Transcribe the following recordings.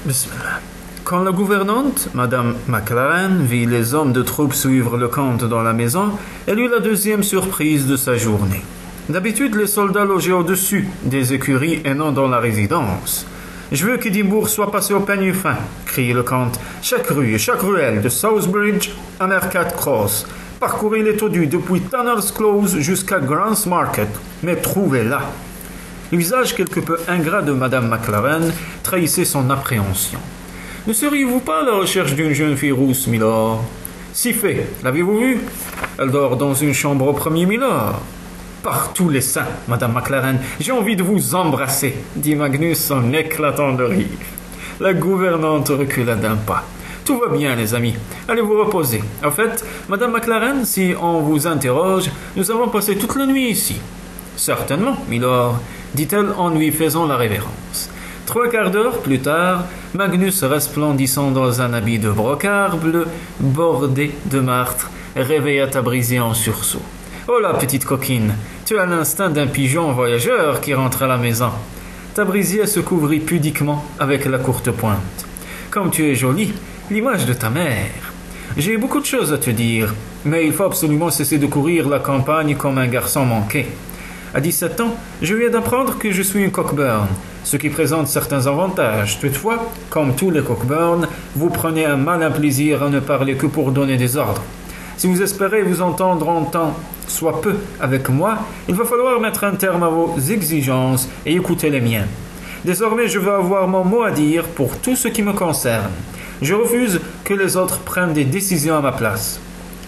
Bismillah. Quand la gouvernante, Madame McLaren, vit les hommes de troupe suivre le comte dans la maison, elle eut la deuxième surprise de sa journée. D'habitude, les soldats logeaient au-dessus des écuries et non dans la résidence. « Je veux qu'Édimbourg soit passé au peigne fin !» criait le comte. « Chaque rue et chaque ruelle, de Southbridge à Mercat Cross. Parcourez l'étendue depuis Tunnel's Close jusqu'à Grant's Market, mais trouvez-la !» Le visage quelque peu ingrat de Madame McLaren trahissait son appréhension. « Ne seriez-vous pas à la recherche d'une jeune fille rousse, milord ?»« Si fait, l'avez-vous vue ? Elle dort dans une chambre au premier, milord. »« Par tous les saints, Madame McLaren, j'ai envie de vous embrasser, » dit Magnus en éclatant de rire. La gouvernante recula d'un pas. « Tout va bien, les amis. Allez vous reposer. En fait, Madame McLaren, si on vous interroge, nous avons passé toute la nuit ici. »« Certainement, milord, » dit-elle en lui faisant la révérence. 3 quarts d'heure plus tard, Magnus, resplendissant dans un habit de brocart bleu bordé de martre, réveilla Tabrizier en sursaut. « Oh la petite coquine, tu as l'instinct d'un pigeon voyageur qui rentre à la maison. » Tabrizier se couvrit pudiquement avec la courte pointe. « Comme tu es jolie, l'image de ta mère. J'ai beaucoup de choses à te dire, mais il faut absolument cesser de courir la campagne comme un garçon manqué. À 17 ans, je viens d'apprendre que je suis une Cockburn, ce qui présente certains avantages. Toutefois, comme tous les Cockburn, vous prenez un malin plaisir à ne parler que pour donner des ordres. Si vous espérez vous entendre en tant soit peu avec moi, il va falloir mettre un terme à vos exigences et écouter les miennes. Désormais, je veux avoir mon mot à dire pour tout ce qui me concerne. Je refuse que les autres prennent des décisions à ma place. »«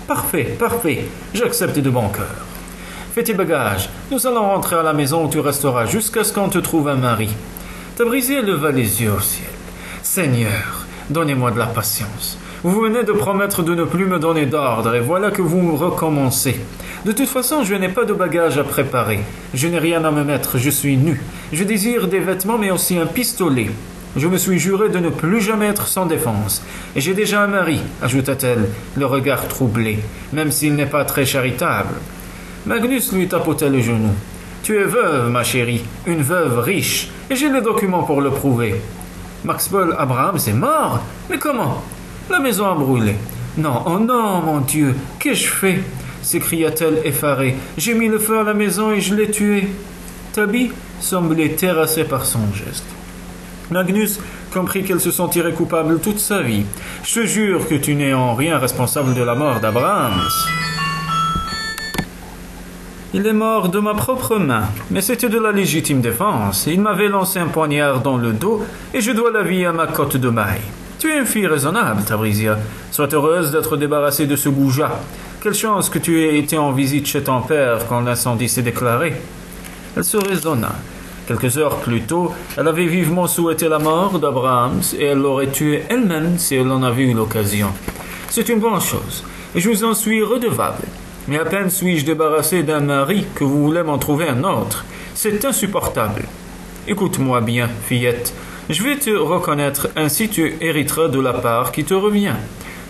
Parfait, parfait, j'accepte de bon cœur. Fais tes bagages, nous allons rentrer à la maison où tu resteras jusqu'à ce qu'on te trouve un mari. » Tabrizier leva les yeux au ciel. « Seigneur, donnez-moi de la patience. Vous venez de promettre de ne plus me donner d'ordre, et voilà que vous recommencez. De toute façon, je n'ai pas de bagages à préparer. Je n'ai rien à me mettre, je suis nu. Je désire des vêtements, mais aussi un pistolet. Je me suis juré de ne plus jamais être sans défense. Et j'ai déjà un mari, ajouta-t-elle, le regard troublé, même s'il n'est pas très charitable. » Magnus lui tapotait le genou. « Tu es veuve, ma chérie, une veuve riche, et j'ai les documents pour le prouver. »« Maxwell Abrahams est mort ? Mais comment ? La maison a brûlé. »« Non, oh non, mon Dieu, qu'ai-je fait ?» s'écria-t-elle effarée. « J'ai mis le feu à la maison et je l'ai tué. » Tabby semblait terrassé par son geste. Magnus comprit qu'elle se sentirait coupable toute sa vie. « Je te jure que tu n'es en rien responsable de la mort d'Abrahams. » « Il est mort de ma propre main, mais c'était de la légitime défense. Il m'avait lancé un poignard dans le dos et je dois la vie à ma cotte de maille. Tu es une fille raisonnable, Tabrizier. Sois heureuse d'être débarrassée de ce goujat. Quelle chance que tu aies été en visite chez ton père quand l'incendie s'est déclaré. » Elle se raisonna. Quelques heures plus tôt, elle avait vivement souhaité la mort d'Abrahams et elle l'aurait tué elle-même si elle en avait eu l'occasion. C'est une bonne chose, et je vous en suis redevable. Mais à peine suis-je débarrassé d'un mari que vous voulez m'en trouver un autre. C'est insupportable. Écoute-moi bien, fillette. Je vais te reconnaître, ainsi tu hériteras de la part qui te revient.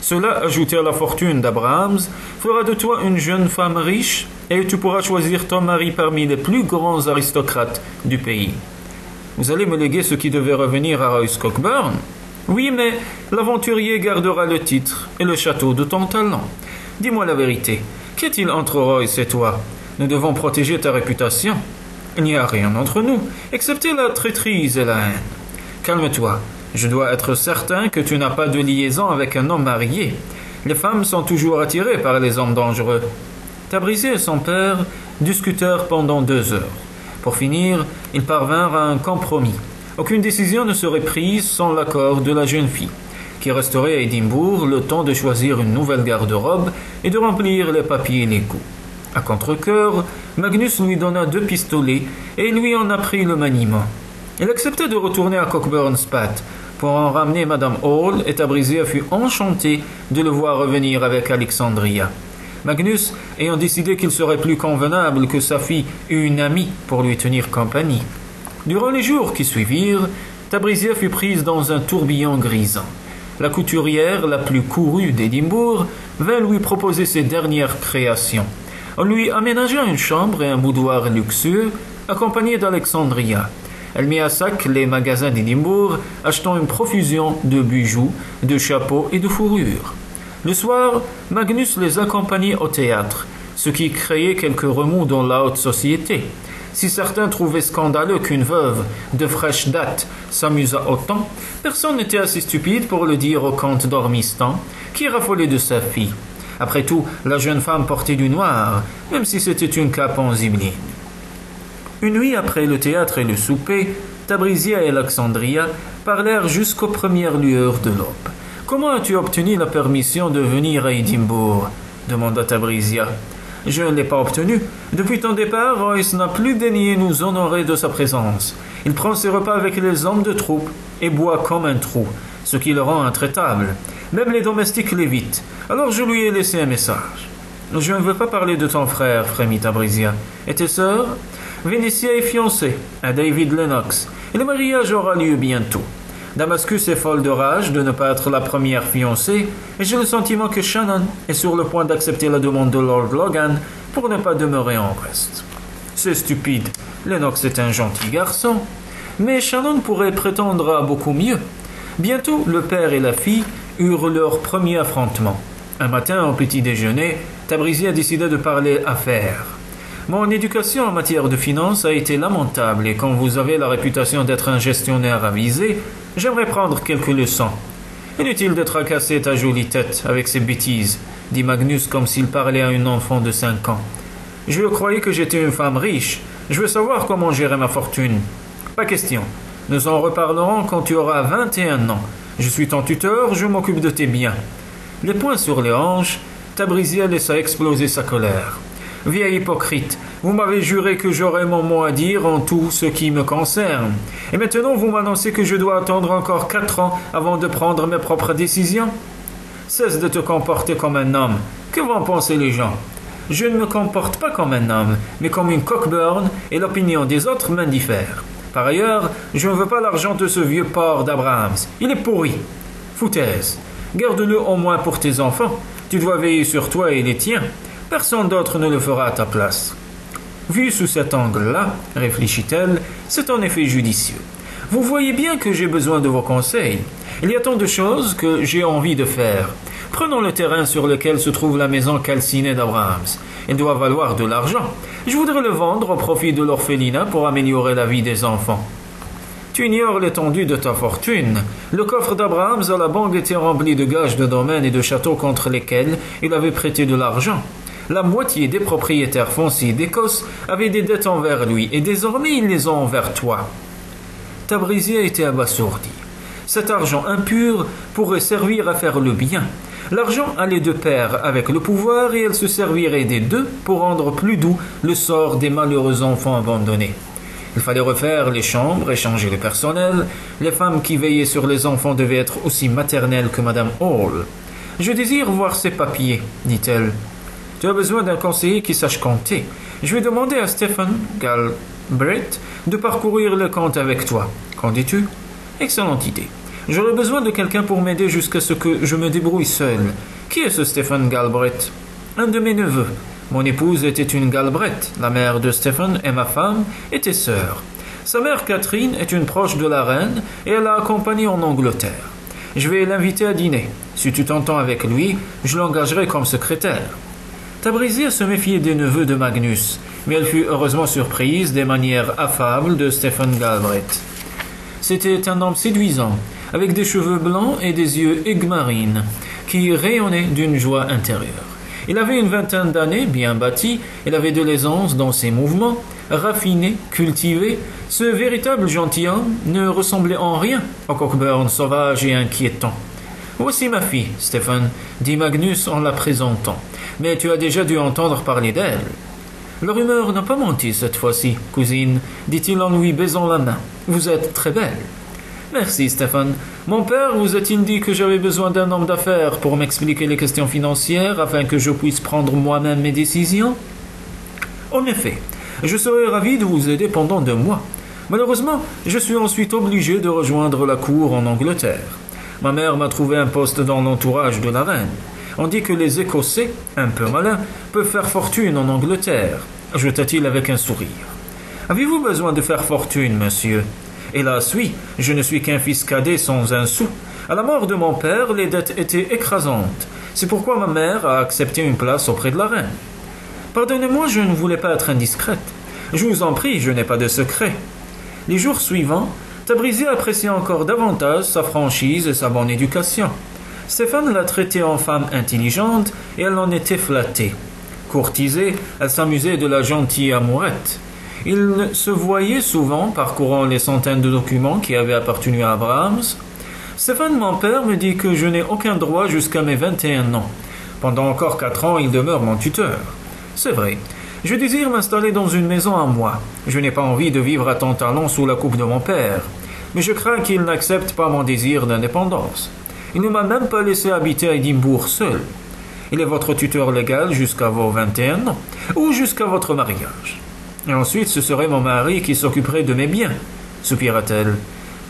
Cela, ajouté à la fortune d'Abrahams, fera de toi une jeune femme riche et tu pourras choisir ton mari parmi les plus grands aristocrates du pays. Vous allez me léguer ce qui devait revenir à Royce Cockburn ? Oui, mais l'aventurier gardera le titre et le château de ton talent. Dis-moi la vérité. Qu'y a-t-il entre Royce et toi ? Nous devons protéger ta réputation. Il n'y a rien entre nous, excepté la traîtrise et la haine. Calme-toi. Je dois être certain que tu n'as pas de liaison avec un homme marié. Les femmes sont toujours attirées par les hommes dangereux. » Tabrizier et son père discutèrent pendant 2 heures. Pour finir, ils parvinrent à un compromis. Aucune décision ne serait prise sans l'accord de la jeune fille, qui resterait à Édimbourg le temps de choisir une nouvelle garde-robe et de remplir les papiers légaux. À contre-cœur, Magnus lui donna 2 pistolets et lui en apprit le maniement. Il accepta de retourner à Cockburn's Path pour en ramener Madame Hall et Tabrizier fut enchanté de le voir revenir avec Alexandria. Magnus ayant décidé qu'il serait plus convenable que sa fille eût une amie pour lui tenir compagnie. Durant les jours qui suivirent, Tabrizier fut prise dans un tourbillon grisant. La couturière la plus courue d'Édimbourg vint lui proposer ses dernières créations. On lui aménagea une chambre et un boudoir luxueux, accompagné d'Alexandria. Elle mit à sac les magasins d'Édimbourg, achetant une profusion de bijoux, de chapeaux et de fourrures. Le soir, Magnus les accompagnait au théâtre, ce qui créait quelques remous dans la haute société. Si certains trouvaient scandaleux qu'une veuve de fraîche date s'amusât autant, personne n'était assez stupide pour le dire au comte d'Ormistan, qui raffolait de sa fille. Après tout, la jeune femme portait du noir, même si c'était une cape en zibeline. Une nuit après le théâtre et le souper, Tabrisia et Alexandria parlèrent jusqu'aux premières lueurs de l'aube. « Comment as-tu obtenu la permission de venir à Édimbourg » demanda Tabrisia. « Je ne l'ai pas obtenue. Depuis ton départ, Royce n'a plus daigné nous honorer de sa présence. Il prend ses repas avec les hommes de troupe et boit comme un trou, ce qui le rend intraitable. Même les domestiques l'évitent. Alors je lui ai laissé un message. »« Je ne veux pas parler de ton frère, frémit Tabrisia. Et tes sœurs ?»« Vénétia est fiancée à David Lennox, et le mariage aura lieu bientôt. Damascus est folle de rage de ne pas être la première fiancée, et j'ai le sentiment que Shannon est sur le point d'accepter la demande de Lord Logan pour ne pas demeurer en reste. C'est stupide, Lennox est un gentil garçon, mais Shannon pourrait prétendre à beaucoup mieux. Bientôt, le père et la fille eurent leur premier affrontement. Un matin, au petit déjeuner, Tabrisia décida de parler affaires. Mon éducation en matière de finances a été lamentable et quand vous avez la réputation d'être un gestionnaire avisé, j'aimerais prendre quelques leçons. Inutile de tracasser ta jolie tête avec ces bêtises, dit Magnus comme s'il parlait à un enfant de 5 ans. Je croyais que j'étais une femme riche. Je veux savoir comment gérer ma fortune. Pas question. Nous en reparlerons quand tu auras 21 ans. Je suis ton tuteur, je m'occupe de tes biens. Les poings sur les hanches, Tabrisia laissa exploser sa colère. Vieil hypocrite, vous m'avez juré que j'aurais mon mot à dire en tout ce qui me concerne. Et maintenant vous m'annoncez que je dois attendre encore 4 ans avant de prendre mes propres décisions. Cesse de te comporter comme un homme. Que vont penser les gens? Je ne me comporte pas comme un homme, mais comme une cockburn, et l'opinion des autres m'indiffère. Par ailleurs, je ne veux pas l'argent de ce vieux porc d'Abrahams. Il est pourri. Foutaise. Garde-le au moins pour tes enfants. Tu dois veiller sur toi et les tiens. Personne d'autre ne le fera à ta place. Vu sous cet angle-là, réfléchit-elle, c'est en effet judicieux. Vous voyez bien que j'ai besoin de vos conseils. Il y a tant de choses que j'ai envie de faire. Prenons le terrain sur lequel se trouve la maison calcinée d'Abrahams. Il doit valoir de l'argent. Je voudrais le vendre au profit de l'orphelinat pour améliorer la vie des enfants. Tu ignores l'étendue de ta fortune. Le coffre d'Abrahams à la banque était rempli de gages de domaines et de châteaux contre lesquels il avait prêté de l'argent. La moitié des propriétaires fonciers d'Écosse avaient des dettes envers lui, et désormais ils les ont envers toi. Tabrisia était abasourdi. Cet argent impur pourrait servir à faire le bien. L'argent allait de pair avec le pouvoir et elle se servirait des deux pour rendre plus doux le sort des malheureux enfants abandonnés. Il fallait refaire les chambres et changer le personnel. Les femmes qui veillaient sur les enfants devaient être aussi maternelles que Madame Hall. « Je désire voir ces papiers, dit-elle. Tu as besoin d'un conseiller qui sache compter. Je vais demander à Stephen Galbraith de parcourir le compte avec toi. Qu'en dis-tu? Excellente idée. J'aurai besoin de quelqu'un pour m'aider jusqu'à ce que je me débrouille seul. Qui est ce Stephen Galbraith? Un de mes neveux. Mon épouse était une Galbraith. La mère de Stephen est ma femme et tes sœurs. Sa mère Catherine est une proche de la reine et elle l'a accompagnée en Angleterre. Je vais l'inviter à dîner. Si tu t'entends avec lui, je l'engagerai comme secrétaire. Tabrisia se méfiait des neveux de Magnus, mais elle fut heureusement surprise des manières affables de Stephen Galbraith. C'était un homme séduisant, avec des cheveux blancs et des yeux aigues-marines, qui rayonnaient d'une joie intérieure. Il avait une 20aine d'années, bien bâti, il avait de l'aisance dans ses mouvements, raffiné, cultivé. Ce véritable gentilhomme ne ressemblait en rien au cockburn sauvage et inquiétant. « Voici ma fille, Stephen, dit Magnus en la présentant. Mais tu as déjà dû entendre parler d'elle. » « La rumeur n'a pas menti cette fois-ci, cousine, dit-il en lui baisant la main. Vous êtes très belle. Merci, Stephen. Mon père vous a-t-il dit que j'avais besoin d'un homme d'affaires pour m'expliquer les questions financières afin que je puisse prendre moi-même mes décisions? En effet, je serais ravi de vous aider pendant 2 mois. Malheureusement, je suis ensuite obligé de rejoindre la cour en Angleterre. Ma mère m'a trouvé un poste dans l'entourage de la reine. On dit que les Écossais, un peu malins, peuvent faire fortune en Angleterre, ajouta-t-il avec un sourire. Avez-vous besoin de faire fortune, monsieur? Hélas, oui, je ne suis qu'un fils cadet sans un sou. À la mort de mon père, les dettes étaient écrasantes. C'est pourquoi ma mère a accepté une place auprès de la reine. Pardonnez-moi, je ne voulais pas être indiscrète. Je vous en prie, je n'ai pas de secret. Les jours suivants, Tabriziya appréciait encore davantage sa franchise et sa bonne éducation. Stéphane la traitait en femme intelligente et elle en était flattée. Courtisée, elle s'amusait de la gentille amourette. Ils se voyaient souvent parcourant les centaines de documents qui avaient appartenu à Abrahams. Stéphane, mon père, me dit que je n'ai aucun droit jusqu'à mes 21 ans. Pendant encore 4 ans, il demeure mon tuteur. C'est vrai. Je désire m'installer dans une maison à moi. Je n'ai pas envie de vivre à temps talon sous la coupe de mon père. Mais je crains qu'il n'accepte pas mon désir d'indépendance. Il ne m'a même pas laissé habiter à Édimbourg seul. Il est votre tuteur légal jusqu'à vos 21 ans, ou jusqu'à votre mariage. Et ensuite, ce serait mon mari qui s'occuperait de mes biens, soupira-t-elle.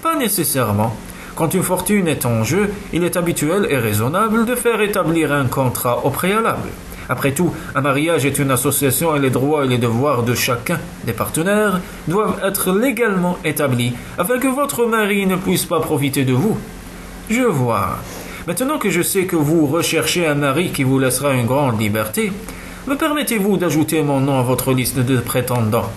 Pas nécessairement. Quand une fortune est en jeu, il est habituel et raisonnable de faire établir un contrat au préalable. Après tout, un mariage est une association et les droits et les devoirs de chacun des partenaires doivent être légalement établis afin que votre mari ne puisse pas profiter de vous. Je vois. Maintenant que je sais que vous recherchez un mari qui vous laissera une grande liberté, me permettez-vous d'ajouter mon nom à votre liste de prétendants?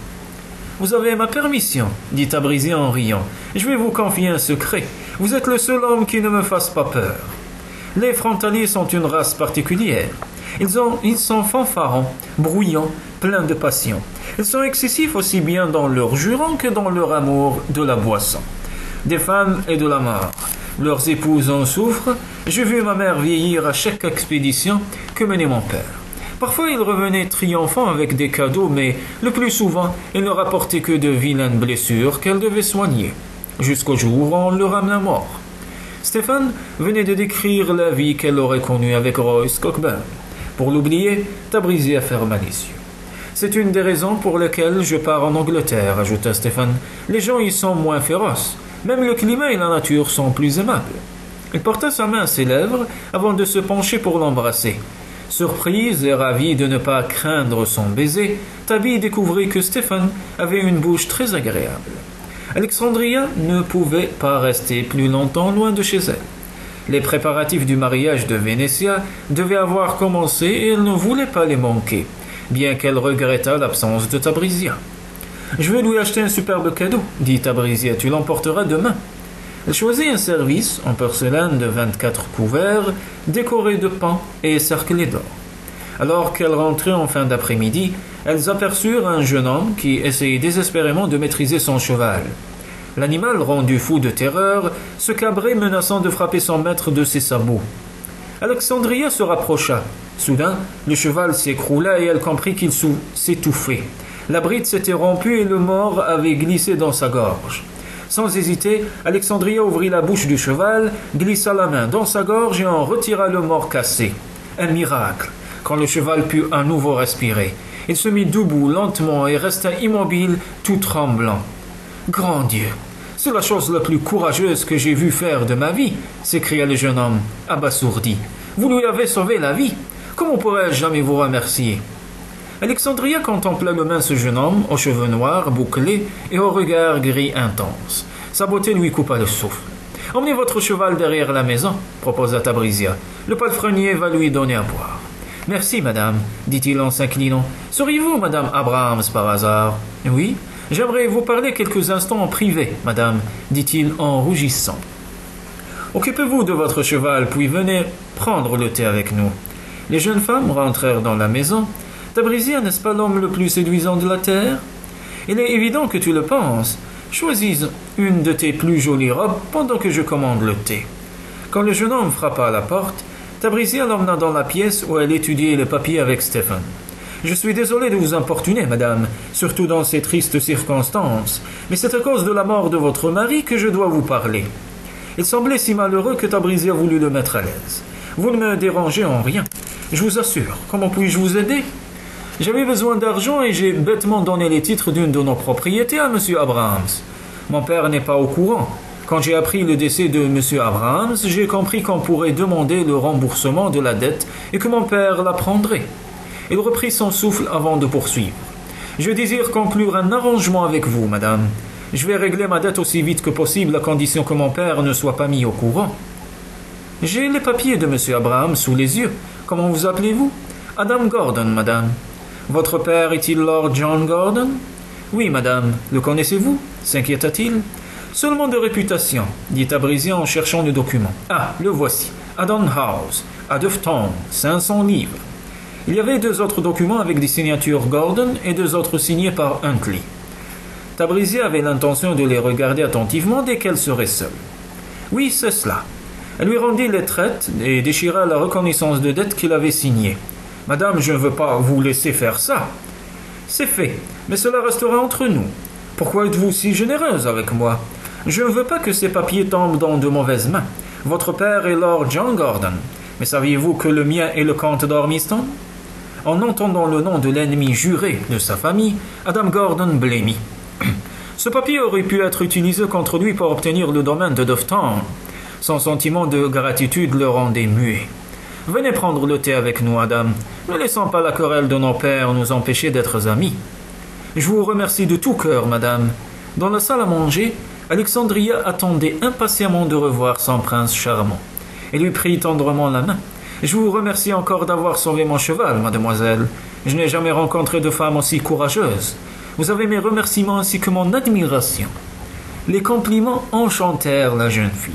Vous avez ma permission, dit Tabriziya en riant. Je vais vous confier un secret. Vous êtes le seul homme qui ne me fasse pas peur. Les frontaliers sont une race particulière. Ils sont fanfarons, bruyants, pleins de passion. Ils sont excessifs aussi bien dans leur jurons que dans leur amour de la boisson, des femmes et de la mort. Leurs épouses en souffrent. J'ai vu ma mère vieillir à chaque expédition que menait mon père. Parfois, il revenait triomphant avec des cadeaux, mais le plus souvent, il ne rapportait que de vilaines blessures qu'elle devait soigner, jusqu'au jour où on le ramena mort. Stéphane venait de décrire la vie qu'elle aurait connue avec Royce Cockburn. Pour l'oublier, Tabriziya ferma les yeux. C'est une des raisons pour lesquelles je pars en Angleterre, ajouta Stéphane. Les gens y sont moins féroces. Même le climat et la nature sont plus aimables. Il porta sa main à ses lèvres avant de se pencher pour l'embrasser. Surprise et ravie de ne pas craindre son baiser, Tabi découvrit que Stéphane avait une bouche très agréable. Alexandria ne pouvait pas rester plus longtemps loin de chez elle. Les préparatifs du mariage de Vénétia devaient avoir commencé et elle ne voulait pas les manquer, bien qu'elle regrettât l'absence de Tabriziya. « Je vais lui acheter un superbe cadeau, dit Tabriziya, tu l'emporteras demain. » Elle choisit un service en porcelaine de 24 couverts, décoré de pans et cerclé d'or. Alors qu'elles rentraient en fin d'après-midi, elles aperçurent un jeune homme qui essayait désespérément de maîtriser son cheval. L'animal, rendu fou de terreur, se cabrait menaçant de frapper son maître de ses sabots. Alexandria se rapprocha. Soudain, le cheval s'écroula et elle comprit qu'il s'étouffait. La bride s'était rompue et le mort avait glissé dans sa gorge. Sans hésiter, Alexandria ouvrit la bouche du cheval, glissa la main dans sa gorge et en retira le mort cassé. Un miracle, quand le cheval put à nouveau respirer. Il se mit debout lentement et resta immobile, tout tremblant. « Grand Dieu, c'est la chose la plus courageuse que j'ai vu faire de ma vie !» s'écria le jeune homme, abasourdi. « Vous lui avez sauvé la vie. Comment pourrais-je jamais vous remercier ?» Alexandria contempla le mince jeune homme, aux cheveux noirs, bouclés, et au regard gris intense. Sa beauté lui coupa le souffle. « Emmenez votre cheval derrière la maison, » proposa Tabriziya. « Le palefrenier va lui donner à boire. »« Merci, madame, » dit-il en s'inclinant. « Seriez-vous madame Abrahams par hasard ?»« Oui, j'aimerais vous parler quelques instants en privé, madame, » dit-il en rougissant. « Occupez-vous de votre cheval, puis venez prendre le thé avec nous. » Les jeunes femmes rentrèrent dans la maison. Tabriziya, n'est-ce pas l'homme le plus séduisant de la terre? Il est évident que tu le penses. Choisis une de tes plus jolies robes pendant que je commande le thé. Quand le jeune homme frappa à la porte, Tabriziya l'emmena dans la pièce où elle étudiait les papiers avec Stéphane. « Je suis désolé de vous importuner, madame, surtout dans ces tristes circonstances, mais c'est à cause de la mort de votre mari que je dois vous parler. » Il semblait si malheureux que Tabriziya voulut le mettre à l'aise. « Vous ne me dérangez en rien. Je vous assure. Comment puis-je vous aider ? J'avais besoin d'argent et j'ai bêtement donné les titres d'une de nos propriétés à M. Abrahams. Mon père n'est pas au courant. Quand j'ai appris le décès de M. Abrahams, j'ai compris qu'on pourrait demander le remboursement de la dette et que mon père la prendrait. » Il reprit son souffle avant de poursuivre. « Je désire conclure un arrangement avec vous, madame. Je vais régler ma dette aussi vite que possible à condition que mon père ne soit pas mis au courant. J'ai les papiers de M. Abraham sous les yeux. Comment vous appelez-vous? Adam Gordon, madame. Votre père est-il Lord John Gordon? Oui, madame. Le connaissez-vous? S'inquiéta-t-il. Seulement de réputation, dit Tabrisia en cherchant le document. Ah, le voici. Haddon House, à Dufftown, 500 livres. Il y avait 2 autres documents avec des signatures Gordon et 2 autres signés par Huntley. Tabrisia avait l'intention de les regarder attentivement dès qu'elle serait seule. Oui, c'est cela. Elle lui rendit les traites et déchira la reconnaissance de dette qu'il avait signée. Madame, je ne veux pas vous laisser faire ça. C'est fait, mais cela restera entre nous. Pourquoi êtes-vous si généreuse avec moi? Je ne veux pas que ces papiers tombent dans de mauvaises mains. Votre père est Lord John Gordon. Mais saviez-vous que le mien est le comte d'Ormiston? En entendant le nom de l'ennemi juré de sa famille, Adam Gordon blêmit. Ce papier aurait pu être utilisé contre lui pour obtenir le domaine de Dufftown. Son sentiment de gratitude le rendait muet. Venez prendre le thé avec nous, Adam. Ne laissons pas la querelle de nos pères nous empêcher d'être amis. Je vous remercie de tout cœur, madame. Dans la salle à manger, Alexandria attendait impatiemment de revoir son prince charmant. Elle lui prit tendrement la main. Je vous remercie encore d'avoir sauvé mon cheval, mademoiselle. Je n'ai jamais rencontré de femme aussi courageuse. Vous avez mes remerciements ainsi que mon admiration. Les compliments enchantèrent la jeune fille.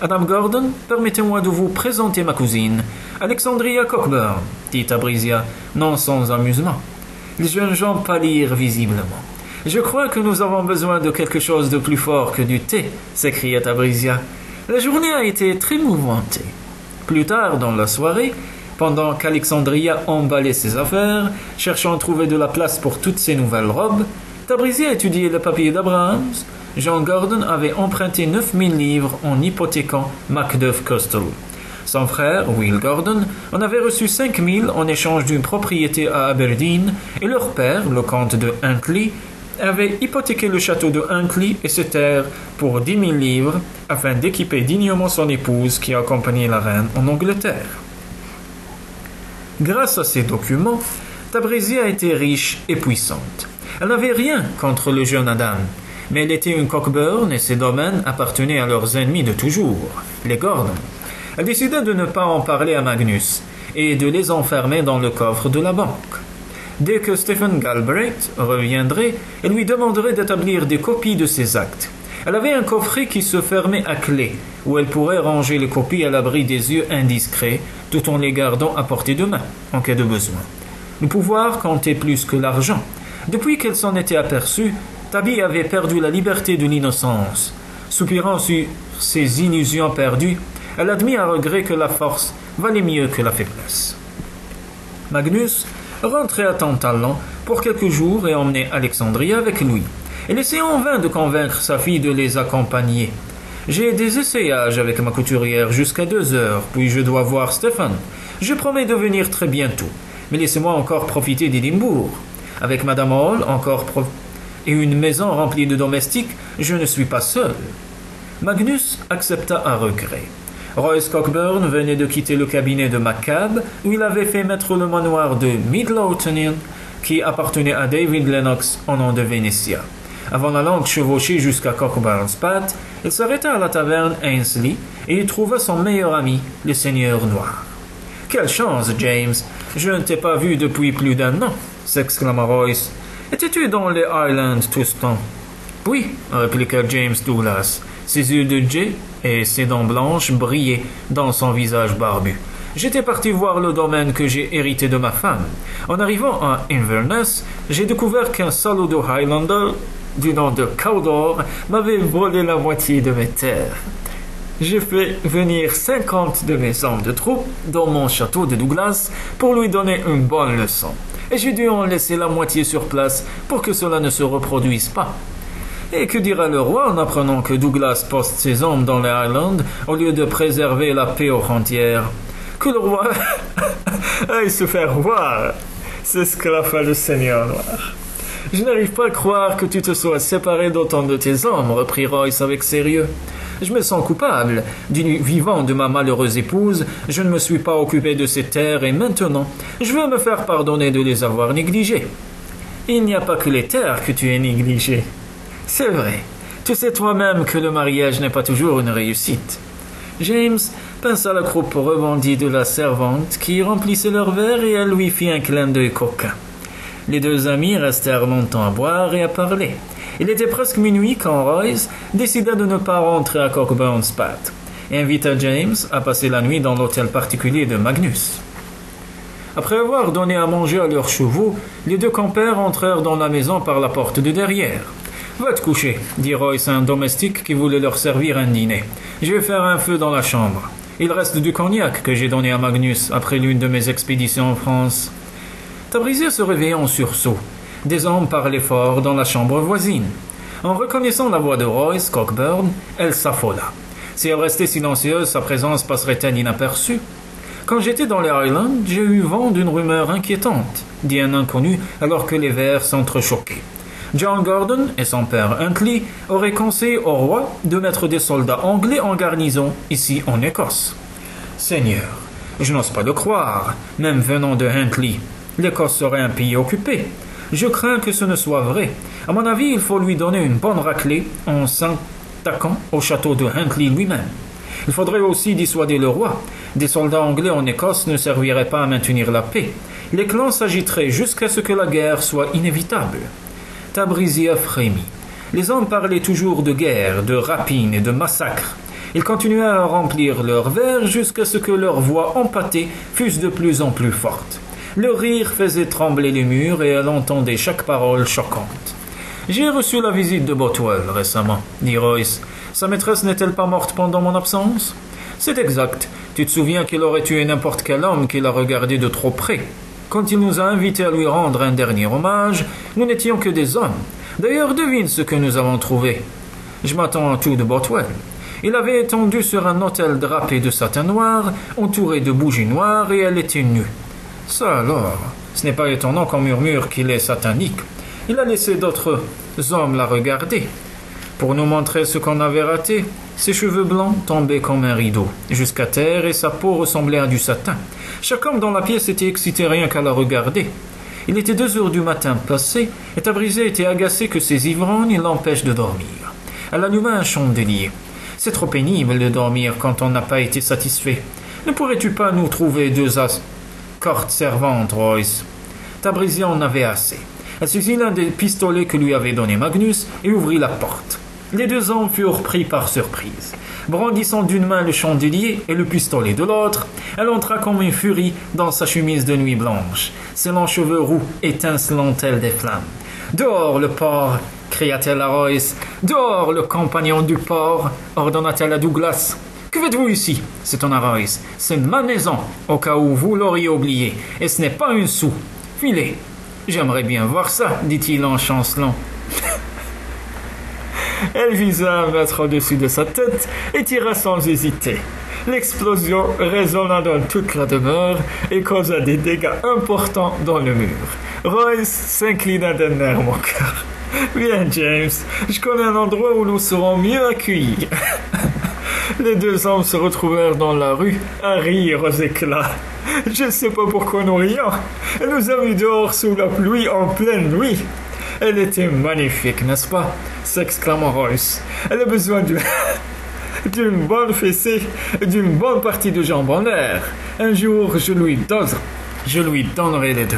Adam Gordon, permettez-moi de vous présenter ma cousine, Alexandria Cockburn, dit Tabrisia, non sans amusement. Les jeunes gens pâlirent visiblement. Je crois que nous avons besoin de quelque chose de plus fort que du thé, s'écria Tabrisia. La journée a été très mouvementée. Plus tard dans la soirée, pendant qu'Alexandria emballait ses affaires, cherchant à trouver de la place pour toutes ses nouvelles robes, Tabrisia étudiait le papier d'Abrahams. John Gordon avait emprunté 9000 livres en hypothéquant Macduff Castle. Son frère, Will Gordon, en avait reçu 5000 en échange d'une propriété à Aberdeen, et leur père, le comte de Huntley, avait hypothéqué le château de Huntley et ses terres pour 10 000 livres afin d'équiper dignement son épouse qui accompagnait la reine en Angleterre. Grâce à ces documents, Tabrisia était riche et puissante. Elle n'avait rien contre le jeune Adam, mais elle était une Cockburn et ses domaines appartenaient à leurs ennemis de toujours, les Gordon. Elle décida de ne pas en parler à Magnus et de les enfermer dans le coffre de la banque. Dès que Stephen Galbraith reviendrait, elle lui demanderait d'établir des copies de ses actes. Elle avait un coffret qui se fermait à clé, où elle pourrait ranger les copies à l'abri des yeux indiscrets, tout en les gardant à portée de main, en cas de besoin. Le pouvoir comptait plus que l'argent. Depuis qu'elle s'en était aperçue, Tabby avait perdu la liberté de l'innocence. Soupirant sur ses illusions perdues, elle admit à regret que la force valait mieux que la faiblesse. Magnus rentrait à Tantallon pour quelques jours et emmenait Alexandria avec lui. Elle essayait en vain de convaincre sa fille de les accompagner. J'ai des essayages avec ma couturière jusqu'à 2 heures, puis je dois voir Stephen. Je promets de venir très bientôt, mais laissez-moi encore profiter d'Édimbourg. Avec Madame Hall et une maison remplie de domestiques, je ne suis pas seul. Magnus accepta à regret. Royce Cockburn venait de quitter le cabinet de MacCab, où il avait fait mettre le manoir de Midlothian, qui appartenait à David Lennox au nom de Venetia. Avant la longue chevauchée jusqu'à Cockburn's Path, il s'arrêta à la taverne Ainsley et y trouva son meilleur ami, le Seigneur Noir. « Quelle chance, James! Je ne t'ai pas vu depuis plus d'1 an! » s'exclama Royce. « Étais-tu dans les Highlands tout ce temps? »« Oui, » répliqua James Douglas. Ses yeux de jet et ses dents blanches brillaient dans son visage barbu. « J'étais parti voir le domaine que j'ai hérité de ma femme. En arrivant à Inverness, j'ai découvert qu'un salaud de Highlander du nom de Cawdor m'avait volé la moitié de mes terres. J'ai fait venir 50 de mes hommes de troupe dans mon château de Douglas pour lui donner une bonne leçon. Et j'ai dû en laisser la moitié sur place pour que cela ne se reproduise pas. Et que dira le roi en apprenant que Douglas poste ses hommes dans les Highlands au lieu de préserver la paix aux frontières? Que le roi aille se faire voir, s'esclaffa le Seigneur Noir. Je n'arrive pas à croire que tu te sois séparé d'autant de tes hommes, reprit Royce avec sérieux. Je me sens coupable. Du vivant de ma malheureuse épouse, je ne me suis pas occupé de ces terres et maintenant, je veux me faire pardonner de les avoir négligées. Il n'y a pas que les terres que tu aies négligées. C'est vrai. Tu sais toi-même que le mariage n'est pas toujours une réussite. James pinça la croupe rebondie de la servante qui remplissait leur verre et elle lui fit un clin d'œil coquin. Les deux amis restèrent longtemps à boire et à parler. Il était presque minuit quand Royce décida de ne pas rentrer à Cockburn's Path et invita James à passer la nuit dans l'hôtel particulier de Magnus. Après avoir donné à manger à leurs chevaux, les deux compères entrèrent dans la maison par la porte de derrière. « Va te coucher, » dit Royce à un domestique qui voulait leur servir un dîner. « Je vais faire un feu dans la chambre. Il reste du cognac que j'ai donné à Magnus après l'une de mes expéditions en France. » Tabrizier se réveilla en sursaut. Des hommes parlaient fort dans la chambre voisine. En reconnaissant la voix de Royce Cockburn, elle s'affola. Si elle restait silencieuse, sa présence passerait-elle inaperçue? « Quand j'étais dans les Highlands, j'ai eu vent d'une rumeur inquiétante, » dit un inconnu alors que les verres s'entrechoquaient. John Gordon et son père Huntley auraient conseillé au roi de mettre des soldats anglais en garnison ici en Écosse. Seigneur, je n'ose pas le croire, même venant de Huntley. L'Écosse serait un pays occupé. Je crains que ce ne soit vrai. À mon avis, il faut lui donner une bonne raclée en s'attaquant au château de Huntley lui-même. Il faudrait aussi dissuader le roi. Des soldats anglais en Écosse ne serviraient pas à maintenir la paix. Les clans s'agiteraient jusqu'à ce que la guerre soit inévitable. Tabrizier frémit. Les hommes parlaient toujours de guerre, de rapines et de massacres. Ils continuaient à remplir leurs verres jusqu'à ce que leurs voix empâtées fussent de plus en plus fortes. Le rire faisait trembler les murs et elle entendait chaque parole choquante. « J'ai reçu la visite de Bothwell récemment, » dit Royce. « Sa maîtresse n'est-elle pas morte pendant mon absence ?»« C'est exact. Tu te souviens qu'il aurait tué n'importe quel homme qui l'a regardé de trop près. Quand il nous a invités à lui rendre un dernier hommage, nous n'étions que des hommes. D'ailleurs, devine ce que nous avons trouvé. Je m'attends à tout de Bothwell. Il avait étendu sur un autel drapé de satin noir, entouré de bougies noires, et elle était nue. Ça alors, ce n'est pas étonnant qu'on murmure qu'il est satanique. Il a laissé d'autres hommes la regarder. Pour nous montrer ce qu'on avait raté, ses cheveux blancs tombaient comme un rideau, jusqu'à terre, et sa peau ressemblait à du satin. Chaque homme dans la pièce était excité rien qu'à la regarder. Il était 2 heures du matin passé, et Tabrizier était agacé que ses ivrognes l'empêchent de dormir. Elle alluma un chandelier. « C'est trop pénible de dormir quand on n'a pas été satisfait. Ne pourrais-tu pas nous trouver 2 courtes servantes, Royce ?» Tabrizier en avait assez. Elle saisit l'un des pistolets que lui avait donné Magnus et ouvrit la porte. Les 2 hommes furent pris par surprise. Brandissant d'une main le chandelier et le pistolet de l'autre, elle entra comme une furie dans sa chemise de nuit blanche, ses longs cheveux roux étincelant tels des flammes. « Dehors le porc !» cria-t-elle à Royce. « Dehors le compagnon du porc !» ordonna-t-elle à Douglas. « Que faites-vous ici ?» s'étonna Royce. « C'est ma maison, au cas où vous l'auriez oublié, et ce n'est pas une sou. Filez !»« J'aimerais bien voir ça, dit-il en chancelant. Elle visa à mettre au-dessus de sa tête et tira sans hésiter. L'explosion résonna dans toute la demeure et causa des dégâts importants dans le mur. Royce s'inclina d'un air moqueur. « Viens, James, je connais un endroit où nous serons mieux accueillis. » Les 2 hommes se retrouvèrent dans la rue à rire aux éclats. « Je ne sais pas pourquoi nous rions. Elle nous a mis dehors sous la pluie en pleine nuit. » « Elle était magnifique, n'est-ce pas ?» s'exclama Royce. « Elle a besoin d'une bonne fessée et d'une bonne partie de jambes en l'air. Un jour, je lui donnerai les 2. »